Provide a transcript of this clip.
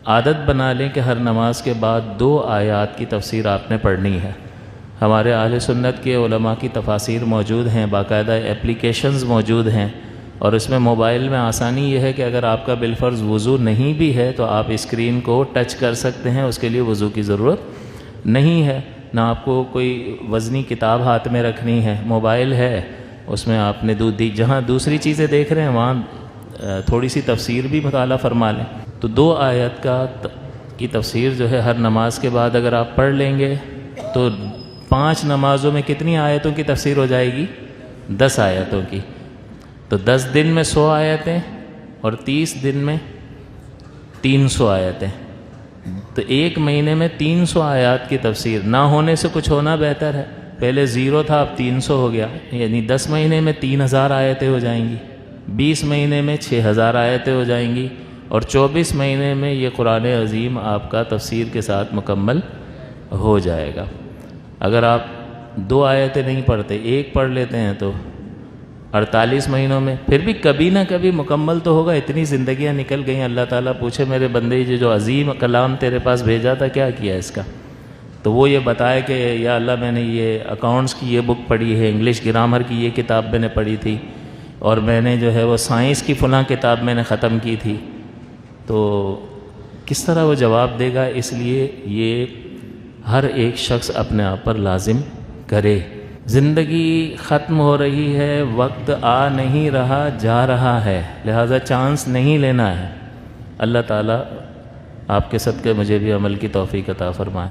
عادت بنا لیں کہ ہر نماز کے بعد 2 آیات کی تفسیر آپ نے پڑھنی ہے۔ ہمارے اہل سنت کے علماء کی تفاسیر موجود ہیں، باقاعدہ اپلیکیشنز موجود ہیں، اور اس میں موبائل میں آسانی یہ ہے کہ اگر آپ کا بالفرض وضو نہیں بھی ہے تو آپ اسکرین کو ٹچ کر سکتے ہیں، اس کے لیے وضو کی ضرورت نہیں ہے، نہ آپ کو کوئی وزنی کتاب ہاتھ میں رکھنی ہے، موبائل ہے، اس میں آپ نے جہاں دوسری چیزیں دیکھ رہے ہیں وہاں تھوڑی سی تفسیر بھی مطالعہ فرما لیں۔ تو 2 آیت کی تفسیر جو ہے ہر نماز کے بعد اگر آپ پڑھ لیں گے تو 5 نمازوں میں کتنی آیتوں کی تفسیر ہو جائے گی؟ 10 آیتوں کی۔ تو 10 دن میں 100 آیتیں اور 30 دن میں 300 آیتیں، تو 1 مہینے میں 300 آیات کی تفسیر۔ نہ ہونے سے کچھ ہونا بہتر ہے، پہلے 0 تھا اب 300 ہو گیا، یعنی 10 مہینے میں 3000 آیتیں ہو جائیں گی، 20 مہینے میں 6000 آیتیں ہو جائیں گی، اور 24 مہینے میں یہ قرآن عظیم آپ کا تفسیر کے ساتھ مکمل ہو جائے گا۔ اگر آپ 2 آیتیں نہیں پڑھتے، 1 پڑھ لیتے ہیں تو 48 مہینوں میں پھر بھی کبھی نہ کبھی مکمل تو ہوگا۔ اتنی زندگیاں نکل گئیں، اللہ تعالیٰ پوچھے میرے بندے یہ جو عظیم کلام تیرے پاس بھیجا تھا کیا کیا اس کا؟ تو وہ یہ بتائے کہ یا اللہ میں نے یہ اکاؤنٹس کی یہ بک پڑھی ہے، انگلش گرامر کی یہ کتاب میں نے پڑھی تھی، اور میں نے جو ہے وہ سائنس کی فلاں کتاب میں نے ختم کی تھی، تو کس طرح وہ جواب دے گا؟ اس لیے یہ ہر ایک شخص اپنے آپ پر لازم کرے۔ زندگی ختم ہو رہی ہے، وقت آ نہیں رہا، جا رہا ہے، لہذا چانس نہیں لینا ہے۔ اللہ تعالیٰ آپ کے صدقے مجھے بھی عمل کی توفیق عطا فرمائے۔